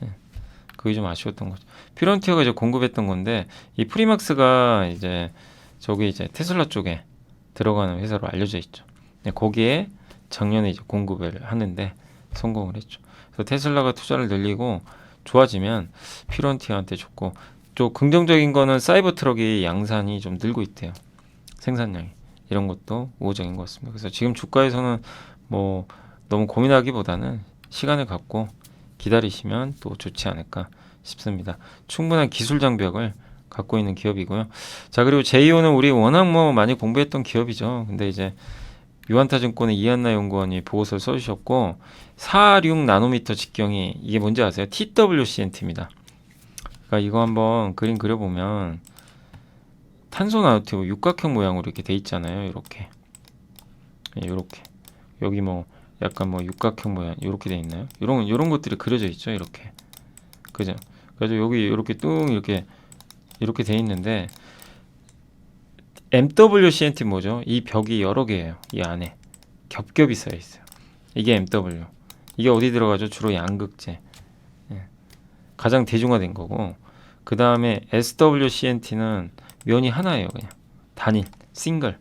예. 그게 좀 아쉬웠던 거죠. 피런티어가 이제 공급했던 건데 이 프리막스가 이제 저기 이제 테슬라 쪽에 들어가는 회사로 알려져 있죠. 네, 거기에 작년에 이제 공급을 하는데 성공을 했죠. 그래서 테슬라가 투자를 늘리고 좋아지면 피런티어한테 좋고, 또 긍정적인 거는 사이버 트럭이 양산이 좀 늘고 있대요. 생산량이. 이런 것도 우호적인 것 같습니다. 그래서 지금 주가에서는 뭐 너무 고민하기보다는 시간을 갖고 기다리시면 또 좋지 않을까 싶습니다. 충분한 기술 장벽을 갖고 있는 기업이고요. 자, 그리고 제이오는 우리 워낙 뭐 많이 공부했던 기업이죠. 근데 이제 유한타증권의 이한나 연구원이 보고서를 써주셨고, 46 나노미터 직경이 이게 뭔지 아세요? TWCNT입니다. 그러니까 이거 한번 그림 그려보면 탄소 나노튜브 육각형 모양으로 이렇게 돼 있잖아요. 이렇게 이렇게 여기 뭐 약간 뭐 육각형 모양 이렇게 돼 있나요? 이런 것들이 그려져 있죠. 이렇게 그죠? 그래서 여기 이렇게 뚱 이렇게 돼 있는데 MWCNT 뭐죠? 이 벽이 여러 개예요. 이 안에 겹겹이 쌓여 있어요. 이게 MW. 이게 어디 들어가죠? 주로 양극재. 예. 가장 대중화된 거고, 그 다음에 SWCNT는 면이 하나예요. 그냥 단일 싱글.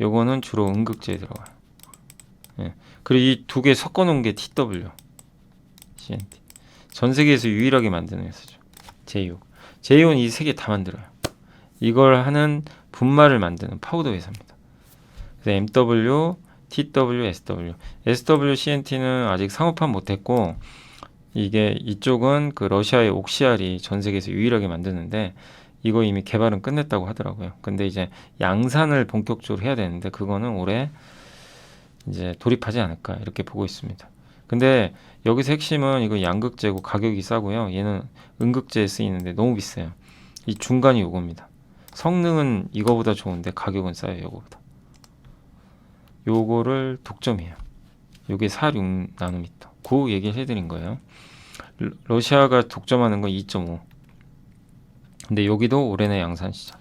요거는 주로 음극재에 들어가요. 예. 그리고 이 두 개 섞어 놓은 게 TWCNT. 전 세계에서 유일하게 만드는 회사죠. 제이오는 이 세 개 다 만들어요. 이걸 하는 분말을 만드는 파우더 회사입니다. 그래서 MW, TW, SW. SWCNT는 아직 상업화 못했고, 이게 이쪽은 그 러시아의 옥시알이 전 세계에서 유일하게 만드는데, 이거 이미 개발은 끝냈다고 하더라고요. 근데 이제 양산을 본격적으로 해야 되는데, 그거는 올해 이제 돌입하지 않을까 이렇게 보고 있습니다. 근데 여기서 핵심은 이거 양극재고 가격이 싸고요. 얘는 음극재에 쓰이는데 너무 비싸요. 이 중간이 요겁니다. 성능은 이거보다 좋은데 가격은 싸요. 요거보다. 요거를 독점이에요. 요게 46 나노미터. 그 얘기를 해드린 거예요. 러시아가 독점하는 건 2.5. 근데 여기도 올해내 양산 시작.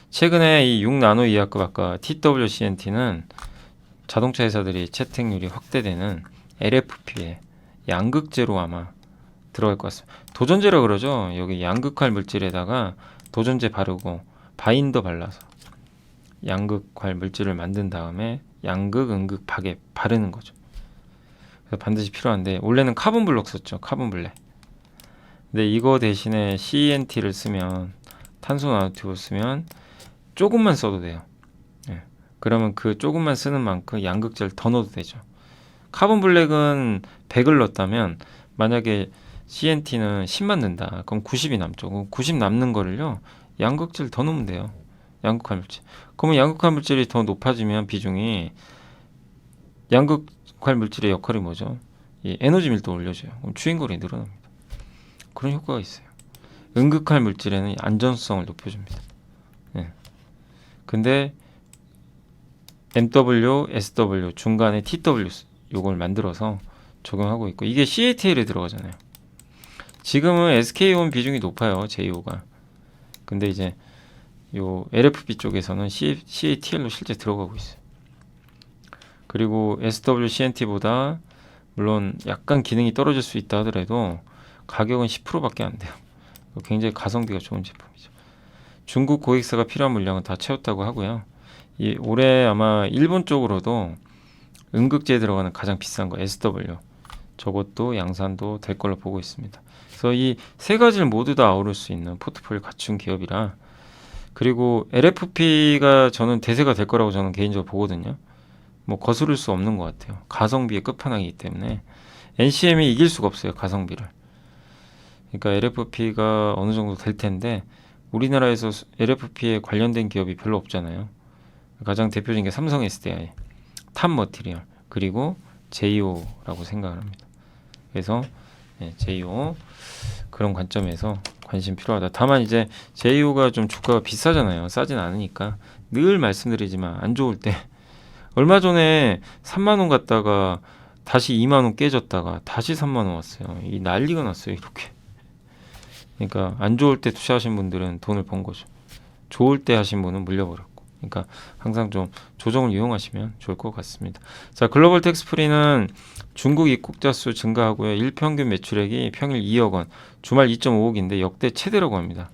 최근에 이 6 나노 이하급 아까 TWCNT는 자동차 회사들이 채택률이 확대되는 LFP에 양극재로 아마 들어갈 것 같습니다. 도전제라 그러죠. 여기 양극할 물질에다가 도전제 바르고 바인더 발라서 양극할 물질을 만든 다음에 양극, 음극, 박에 바르는 거죠. 그래서 반드시 필요한데, 원래는 카본 블록 썼죠. 카본 블랙. 근데 이거 대신에 CNT를 쓰면, 탄소 나노튜브를 쓰면 조금만 써도 돼요. 예. 그러면 그 조금만 쓰는 만큼 양극재를 더 넣어도 되죠. 카본 블랙은 100을 넣었다면 만약에 CNT는 10만 넣는다. 그럼 90이 남죠. 그럼 90 남는 거를요, 양극재를 더 넣으면 돼요. 양극화 물질. 그러면 양극화 물질이 더 높아지면 비중이, 양극화 물질의 역할이 뭐죠? 이 에너지 밀도 올려줘요. 그럼 주행거리 늘어납니다. 그런 효과가 있어요. 음극할 물질에는 안전성을 높여줍니다. 네. 근데 MW, SW 중간에 TW 요걸 만들어서 적용하고 있고, 이게 CATL에 들어가잖아요. 지금은 SK온 비중이 높아요. 제이오가. 근데 이제 요 LFP 쪽에서는 CATL로 실제 들어가고 있어요. 그리고 SWCNT보다 물론 약간 기능이 떨어질 수 있다 하더라도 가격은 10%밖에 안 돼요. 굉장히 가성비가 좋은 제품이죠. 중국 고객사가 필요한 물량은 다 채웠다고 하고요. 이 올해 아마 일본 쪽으로도 음극재에 들어가는 가장 비싼 거 SW, 저것도 양산도 될 걸로 보고 있습니다. 그래서 이 세 가지를 모두 다 아우를 수 있는 포트폴리오 갖춘 기업이라, 그리고 LFP가 저는 대세가 될 거라고 저는 개인적으로 보거든요. 뭐 거스를 수 없는 것 같아요. 가성비의 끝판왕이기 때문에 NCM이 이길 수가 없어요. 가성비를. 그러니까 LFP가 어느 정도 될 텐데, 우리나라에서 LFP에 관련된 기업이 별로 없잖아요. 가장 대표적인 게 삼성 SDI, 탑머티리얼, 그리고 제이오라고 생각을 합니다. 그래서 제이오 그런 관점에서 관심 필요하다. 다만 이제 제이오가 좀 주가가 비싸잖아요. 싸진 않으니까 늘 말씀드리지만 안 좋을 때, 얼마 전에 3만 원 갔다가 다시 2만 원 깨졌다가 다시 3만 원 왔어요. 이 난리가 났어요. 이렇게. 그러니까 안 좋을 때 투자하신 분들은 돈을 번 거죠. 좋을 때 하신 분은 물려버렸고. 그러니까 항상 좀 조정을 이용하시면 좋을 것 같습니다. 자, 글로벌 텍스프리는 중국 입국자 수 증가하고요. 일평균 매출액이 평일 2억 원, 주말 2.5억인데 역대 최대라고 합니다.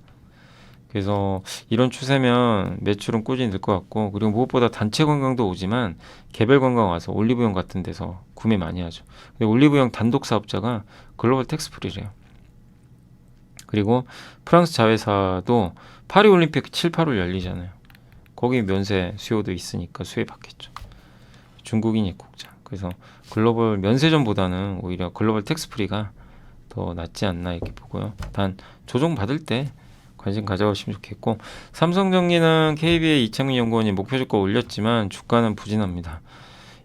그래서 이런 추세면 매출은 꾸준히 늘 것 같고, 그리고 무엇보다 단체 관광도 오지만 개별 관광 와서 올리브영 같은 데서 구매 많이 하죠. 근데 올리브영 단독 사업자가 글로벌 텍스프리래요. 그리고 프랑스 자회사도 파리올림픽 7, 8월 열리잖아요. 거기 면세 수요도 있으니까 수혜 받겠죠. 중국인 입국자. 그래서 글로벌 면세점보다는 오히려 글로벌 텍스프리가 더 낫지 않나 이렇게 보고요. 단 조정 받을 때 관심 가져가시면 좋겠고, 삼성전기는 KB의 이창민 연구원이 목표 주가 올렸지만 주가는 부진합니다.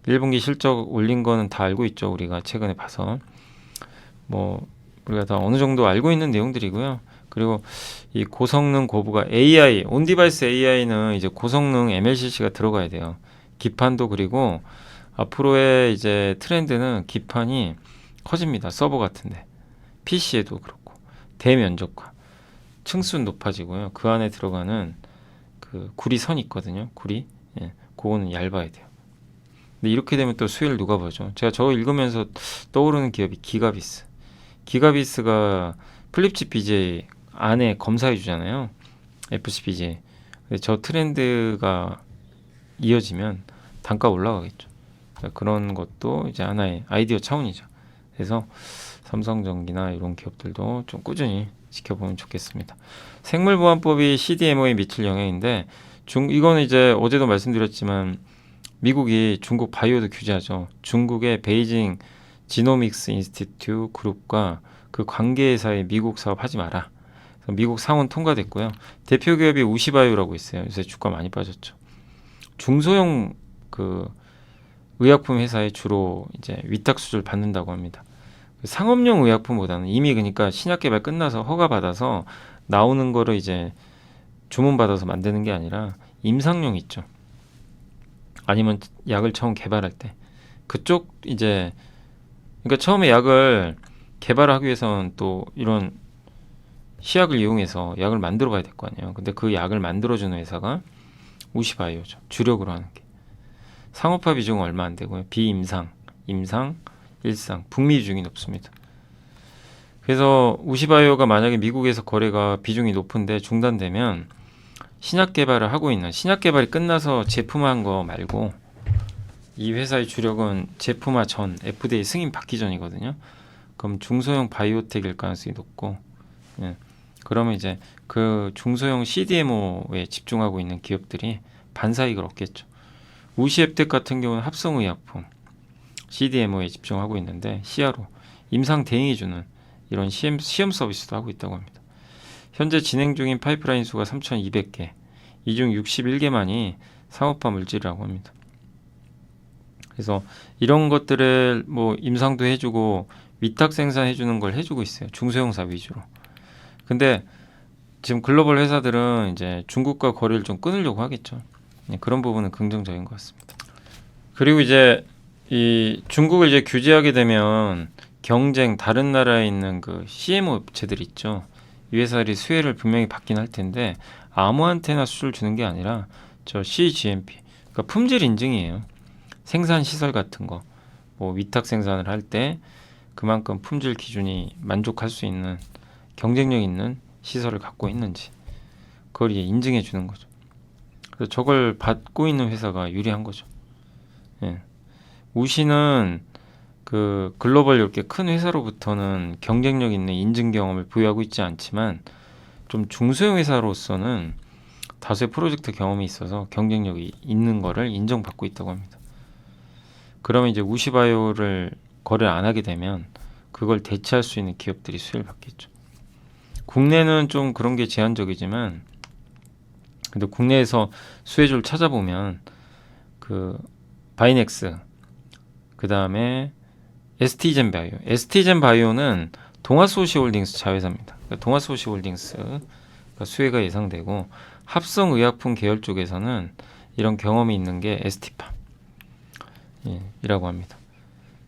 1분기 실적 올린 거는 다 알고 있죠. 우리가 최근에 봐서 뭐 우리가 다 어느 정도 알고 있는 내용들이고요. 그리고 이 고성능 고부가 AI, 온디바이스 AI는 이제 고성능 MLCC가 들어가야 돼요. 기판도, 그리고 앞으로의 이제 트렌드는 기판이 커집니다. 서버 같은데 PC에도 그렇고 대면적화, 층수는 높아지고요. 그 안에 들어가는 그 구리 선이 있거든요. 구리, 예, 그거는 얇아야 돼요. 근데 이렇게 되면 또 수혜를 누가 보죠? 제가 저거 읽으면서 떠오르는 기업이 기가비스. 기가비스가 플립칩 BJ 안에 검사해 주잖아요. FC BJ. 근데 저 트렌드가 이어지면 단가 올라가겠죠. 그러니까 그런 것도 이제 하나의 아이디어 차원이죠. 그래서 삼성전기나 이런 기업들도 좀 꾸준히 지켜보면 좋겠습니다. 생물보안법이 CDMO에 미칠 영향인데, 이거는 이제 어제도 말씀드렸지만 미국이 중국 바이오도 규제하죠. 중국의 베이징 지노믹스 인스티튜 그룹과 그 관계회사의 미국 사업 하지 마라. 미국 상원 통과됐고요. 대표 기업이 우시바이오라고 있어요. 요새 주가 많이 빠졌죠. 중소형 그 의약품 회사에 주로 이제 위탁 수주를 받는다고 합니다. 상업용 의약품보다는 이미 그러니까 신약 개발 끝나서 허가 받아서 나오는 거를 이제 주문 받아서 만드는 게 아니라 임상용 있죠. 아니면 약을 처음 개발할 때 그쪽 이제, 그러니까 처음에 약을 개발하기 위해서는 또 이런 시약을 이용해서 약을 만들어 봐야 될 거 아니에요. 근데 그 약을 만들어주는 회사가 우시바이오죠. 주력으로 하는 게. 상업화 비중은 얼마 안 되고요. 비임상, 임상, 일상, 북미 비중이 높습니다. 그래서 우시바이오가 만약에 미국에서 거래가 비중이 높은데 중단되면 신약 개발을 하고 있는, 신약 개발이 끝나서 제품화한 거 말고 이 회사의 주력은 제품화 전 FDA 승인 받기 전이거든요. 그럼 중소형 바이오텍일 가능성이 높고, 예. 그러면 이제 그 중소형 CDMO에 집중하고 있는 기업들이 반사이익을 얻겠죠. 우시앱텍 같은 경우는 합성의약품 CDMO에 집중하고 있는데 CRO, 임상 대행해주는 이런 시험 서비스도 하고 있다고 합니다. 현재 진행 중인 파이프라인 수가 3,200개, 이 중 61개만이 상업화 물질이라고 합니다. 그래서 이런 것들을 뭐 임상도 해주고 위탁 생산해주는 걸 해주고 있어요. 중소형사 위주로. 근데 지금 글로벌 회사들은 이제 중국과 거래를 좀 끊으려고 하겠죠. 그런 부분은 긍정적인 것 같습니다. 그리고 이제 이 중국을 이제 규제하게 되면 경쟁 다른 나라에 있는 그 CMO 업체들 있죠. 이 회사들이 수혜를 분명히 받긴 할 텐데 아무한테나 수주를 주는 게 아니라 저 CGMP, 그러니까 품질 인증이에요. 생산 시설 같은 거, 뭐 위탁 생산을 할 때 그만큼 품질 기준이 만족할 수 있는 경쟁력 있는 시설을 갖고 있는지 그걸 이제 인증해 주는 거죠. 그래서 저걸 받고 있는 회사가 유리한 거죠. 예. 우시는 그 글로벌 이렇게 큰 회사로부터는 경쟁력 있는 인증 경험을 보유하고 있지 않지만 좀 중소형 회사로서는 다수의 프로젝트 경험이 있어서 경쟁력이 있는 거를 인정받고 있다고 합니다. 그러면 이제 우시바이오를 거래를 안 하게 되면 그걸 대체할 수 있는 기업들이 수혜를 받겠죠. 국내는 좀 그런 게 제한적이지만, 근데 국내에서 수혜주를 찾아보면 그 바이넥스, 그 다음에 ST젠 바이오는 동아소시홀딩스 자회사입니다. 그러니까 동아소시홀딩스 수혜가 예상되고, 합성의약품 계열 쪽에서는 이런 경험이 있는 게 ST팜 이라고 합니다.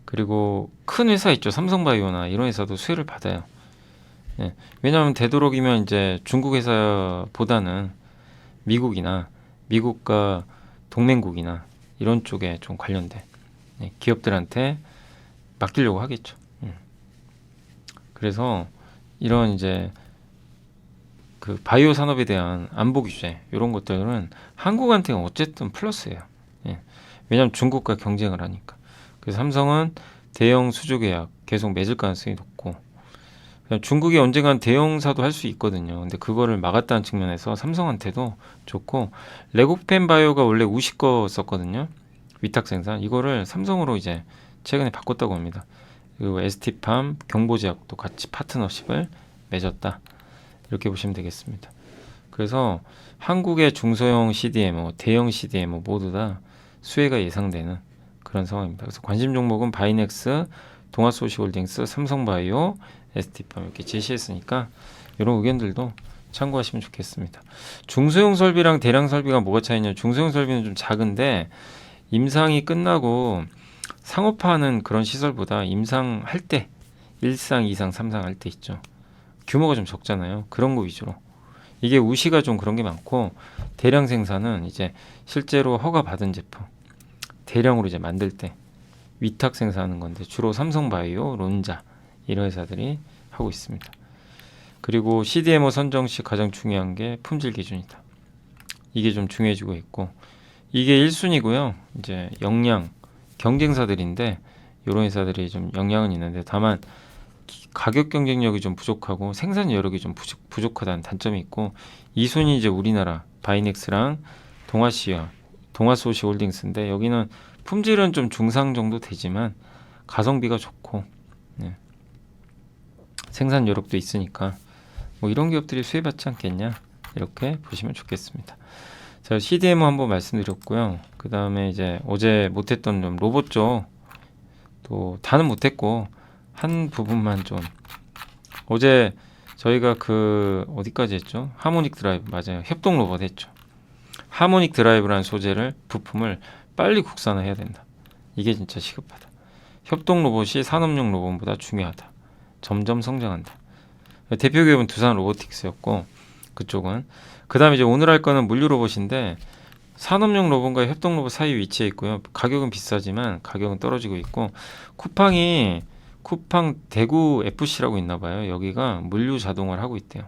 그리고 큰 회사 있죠. 삼성바이오나 이런 회사도 수혜를 받아요. 예. 왜냐하면 되도록이면 이제 중국 회사보다는 미국이나 미국과 동맹국이나 이런 쪽에 좀 관련된 기업들한테 맡기려고 하겠죠. 그래서 이런 이제 그 바이오 산업에 대한 안보 규제 이런 것들은 한국한테는 어쨌든 플러스예요. 왜냐하면 중국과 경쟁을 하니까. 그래서 삼성은 대형 수주 계약 계속 맺을 가능성이 높고, 그냥 중국이 언젠간 대형사도 할 수 있거든요. 근데 그거를 막았다는 측면에서 삼성한테도 좋고, 레고펜 바이오가 원래 우시 거 썼거든요. 위탁 생산 이거를 삼성으로 이제 최근에 바꿨다고 합니다. 그리고 ST팜, 경보제약도 같이 파트너십을 맺었다. 이렇게 보시면 되겠습니다. 그래서 한국의 중소형 CDMO, 대형 CDMO 모두 다 수혜가 예상되는 그런 상황입니다. 그래서 관심 종목은 바이넥스, 동아소시홀딩스, 삼성바이오, ST팜 이렇게 제시했으니까 이런 의견들도 참고하시면 좋겠습니다. 중소형 설비랑 대량 설비가 뭐가 차이냐? 중소형 설비는 좀 작은데 임상이 끝나고 상업화하는 그런 시설보다 임상할 때 1상, 2상, 3상 할 때 있죠. 규모가 좀 적잖아요. 그런 거 위주로. 이게 우시가 좀 그런 게 많고, 대량 생산은 이제 실제로 허가 받은 제품 대량으로 이제 만들 때 위탁 생산하는 건데 주로 삼성바이오, 론자 이런 회사들이 하고 있습니다. 그리고 CDMO 선정 시 가장 중요한 게 품질 기준이다. 이게 좀 중요해지고 있고, 이게 1순위고요. 이제 역량 경쟁사들인데 이런 회사들이 좀 역량은 있는데 다만 가격 경쟁력이 좀 부족하고 생산 여력이 좀 부족하다는 단점이 있고, 2순위 이제 우리나라 바이넥스랑 동아시아, 동아소시홀딩스인데 여기는 품질은 좀 중상 정도 되지만 가성비가 좋고 생산 여력도 있으니까 뭐 이런 기업들이 수혜받지 않겠냐 이렇게 보시면 좋겠습니다. 자, CDMO 한번 말씀드렸고요. 그 다음에 이제 어제 못했던 좀 로봇 쪽 또 다는 못했고 한 부분만 좀, 어제 저희가 그 어디까지 했죠? 하모닉 드라이브 맞아요. 협동 로봇 했죠. 하모닉 드라이브라는 소재를 부품을 빨리 국산화해야 된다. 이게 진짜 시급하다. 협동 로봇이 산업용 로봇보다 중요하다. 점점 성장한다. 대표 기업은 두산 로보틱스였고 그쪽은, 그 다음에 이제 오늘 할 거는 물류 로봇인데 산업용 로봇과 협동 로봇 사이 위치해 있고요. 가격은 비싸지만 가격은 떨어지고 있고, 쿠팡 대구 FC라고 있나 봐요. 여기가 물류 자동화를 하고 있대요.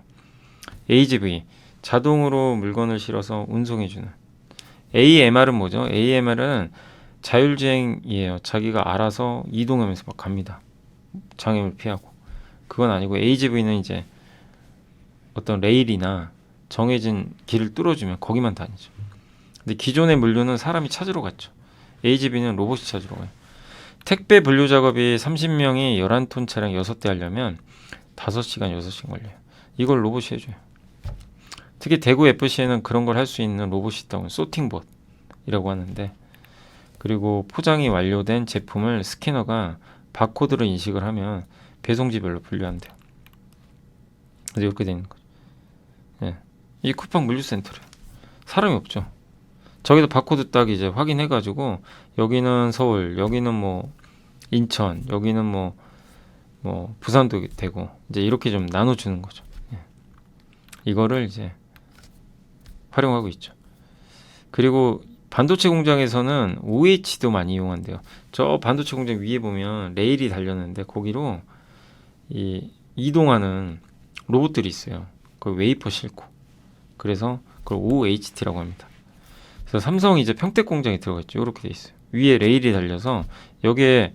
AGV 자동으로 물건을 실어서 운송해주는. AMR은 뭐죠? AMR은 자율주행이에요. 자기가 알아서 이동하면서 막 갑니다. 장애물 피하고. 그건 아니고 AGV는 이제 어떤 레일이나 정해진 길을 뚫어주면 거기만 다니죠. 근데 기존의 물류는 사람이 찾으러 갔죠. AGV는 로봇이 찾으러 가요. 택배 분류 작업이 30명이 11톤 차량 6대 하려면 5시간, 6시간 걸려요. 이걸 로봇이 해줘요. 특히 대구 FC에는 그런 걸 할 수 있는 로봇이 있다고, 소팅봇이라고 하는데, 그리고 포장이 완료된 제품을 스캐너가 바코드로 인식을 하면 배송지별로 분류한대요. 그래서 이렇게 되는 거죠. 이 쿠팡 물류센터래요. 사람이 없죠. 저기도 바코드 딱 이제 확인해가지고 여기는 서울, 여기는 뭐 인천, 여기는 뭐 부산도 되고 이제 이렇게 좀 나눠주는 거죠. 이거를 이제 활용하고 있죠. 그리고 반도체 공장에서는 OH도 많이 이용한대요. 저 반도체 공장 위에 보면 레일이 달렸는데 거기로 이동하는 로봇들이 있어요. 그 웨이퍼 싣고. 그래서 그걸 OHT라고 합니다. 그래서 삼성이 이제 평택 공장에 들어가 있죠. 이렇게 돼 있어요. 위에 레일이 달려서 여기에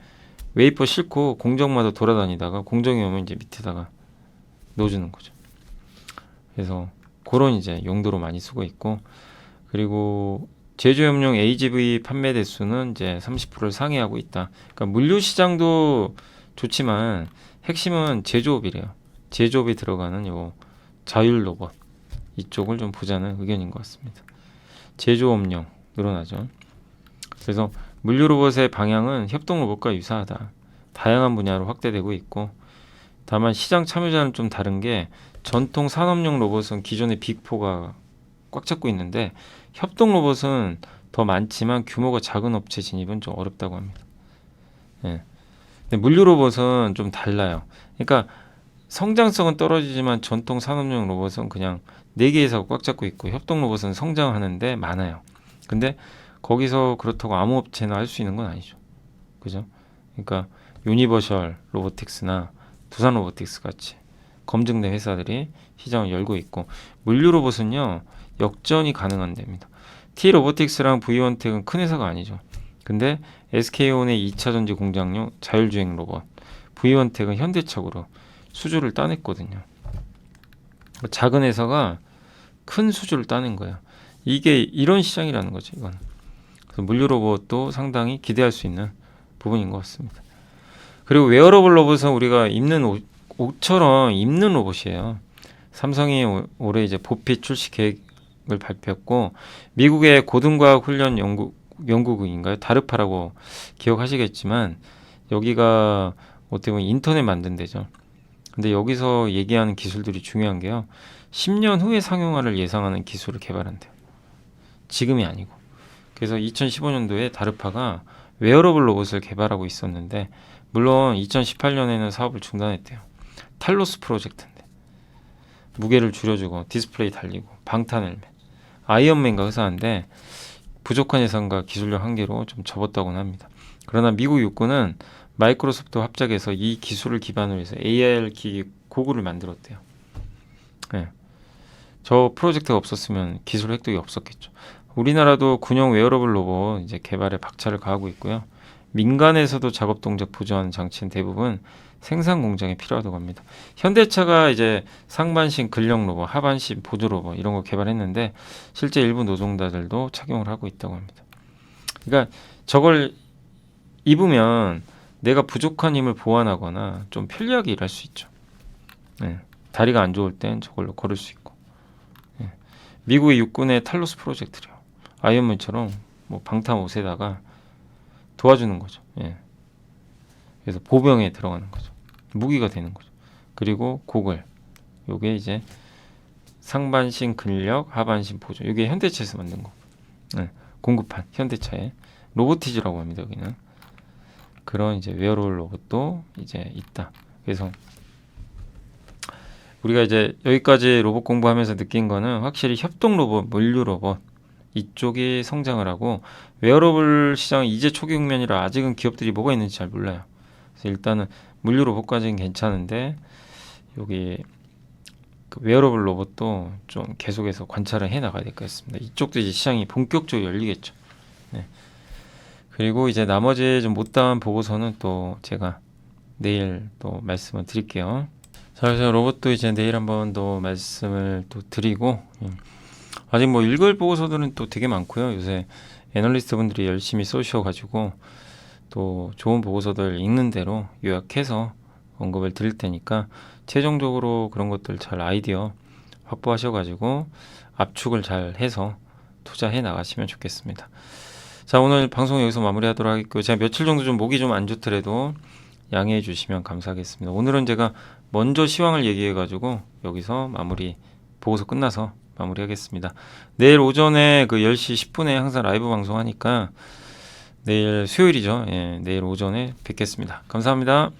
웨이퍼 싣고 공정마다 돌아다니다가 공정이 오면 이제 밑에다가 넣어주는 거죠. 그래서 그런 이제 용도로 많이 쓰고 있고, 그리고 제조업용 AGV 판매 대수는 이제 30%를 상회하고 있다. 그러니까 물류 시장도 좋지만 핵심은 제조업이래요. 제조업에 들어가는 요 자율 로봇 이쪽을 좀 보자는 의견인 것 같습니다. 제조업용 늘어나죠. 그래서 물류 로봇의 방향은 협동 로봇과 유사하다. 다양한 분야로 확대되고 있고, 다만 시장 참여자는 좀 다른 게 전통 산업용 로봇은 기존의 빅4가 꽉 잡고 있는데 협동 로봇은 더 많지만 규모가 작은 업체 진입은 좀 어렵다고 합니다. 근데 물류 로봇은 좀 달라요. 그러니까 성장성은 떨어지지만 전통 산업용 로봇은 그냥 4개 회사가 꽉 잡고 있고 협동 로봇은 성장하는데 많아요. 근데 거기서 그렇다고 아무 업체나 할 수 있는 건 아니죠. 그죠? 그러니까 유니버셜 로보틱스나 두산 로보틱스 같이 검증된 회사들이 시장을 열고 있고, 물류 로봇은요 역전이 가능한 데입니다. T 로보틱스랑 V원텍은 큰 회사가 아니죠. 근데 SK온의 2차 전지 공장용 자율주행 로봇, V원텍은 현대차고로 수주를 따냈거든요. 작은 회사가 큰 수주를 따낸 거예요. 이게 이런 시장이라는 거죠. 이건. 그래서 물류 로봇도 상당히 기대할 수 있는 부분인 것 같습니다. 그리고 웨어러블 로봇은 우리가 입는 옷처럼 입는 로봇이에요. 삼성이 올해 이제 보핏 출시 계획을 발표했고, 미국의 고등과학 훈련 연구국인가요? 다르파라고 기억하시겠지만, 여기가 어떻게 보면 인터넷 만든 데죠. 근데 여기서 얘기하는 기술들이 중요한 게요, 10년 후에 상용화를 예상하는 기술을 개발한대요. 지금이 아니고. 그래서 2015년도에 다르파가 웨어러블 로봇을 개발하고 있었는데, 물론 2018년에는 사업을 중단했대요. 탈로스 프로젝트인데 무게를 줄여주고 디스플레이 달리고 방탄 헬멧, 아이언맨과 흡사한데 부족한 예산과 기술력 한계로 좀 접었다고는 합니다. 그러나 미국 육군은 마이크로소프트와 합작해서 이 기술을 기반으로 해서 AR 기기 고글을 만들었대요. 네. 저 프로젝트가 없었으면 기술 획득이 없었겠죠. 우리나라도 군용 웨어러블 로봇 이제 개발에 박차를 가하고 있고요. 민간에서도 작업 동작 보조하는 장치는 대부분 생산 공장에 필요하다고 합니다. 현대차가 이제 상반신 근력 로봇, 하반신 보조 로봇 이런 거 개발했는데 실제 일부 노동자들도 착용을 하고 있다고 합니다. 그러니까 저걸 입으면 내가 부족한 힘을 보완하거나 좀 편리하게 일할 수 있죠. 네. 다리가 안 좋을 땐 저걸로 걸을 수 있고. 네. 미국의 육군의 탈로스 프로젝트요. 아이언맨처럼 뭐 방탄 옷에다가 도와주는 거죠. 예. 그래서 보병에 들어가는 거죠. 무기가 되는 거죠. 그리고 고글, 요게 이제 상반신 근력, 하반신 보조. 이게 현대차에서 만든 거. 예. 공급한 현대차의 로보티즈라고 합니다. 여기는 그런 이제 웨어러블 로봇도 이제 있다. 그래서 우리가 이제 여기까지 로봇 공부하면서 느낀 거는 확실히 협동 로봇, 물류 로봇 이쪽이 성장을 하고, 웨어러블 시장은 이제 초기 국면이라 아직은 기업들이 뭐가 있는지 잘 몰라요. 그래서 일단은 물류 로봇까지는 괜찮은데 여기 그 웨어러블 로봇도 좀 계속해서 관찰을 해 나가야 될 것 같습니다. 이쪽도 이제 시장이 본격적으로 열리겠죠. 네. 그리고 이제 나머지 좀 못다한 보고서는 또 제가 내일 또 말씀을 드릴게요. 자, 그래서 로봇도 이제 내일 한번 더 말씀을 또 드리고, 아직 뭐 읽을 보고서들은 또 되게 많고요. 요새 애널리스트 분들이 열심히 쏘셔가지고 또 좋은 보고서들 읽는 대로 요약해서 언급을 드릴 테니까 최종적으로 그런 것들 잘 아이디어 확보하셔가지고 압축을 잘 해서 투자해 나가시면 좋겠습니다. 자, 오늘 방송 여기서 마무리하도록 하겠고요. 제가 며칠 정도 좀 목이 좀 안 좋더라도 양해해 주시면 감사하겠습니다. 오늘은 제가 먼저 시황을 얘기해가지고 여기서 마무리, 보고서 끝나서 마무리하겠습니다. 내일 오전에 그 10시 10분에 항상 라이브 방송하니까 내일 수요일이죠. 예, 내일 오전에 뵙겠습니다. 감사합니다.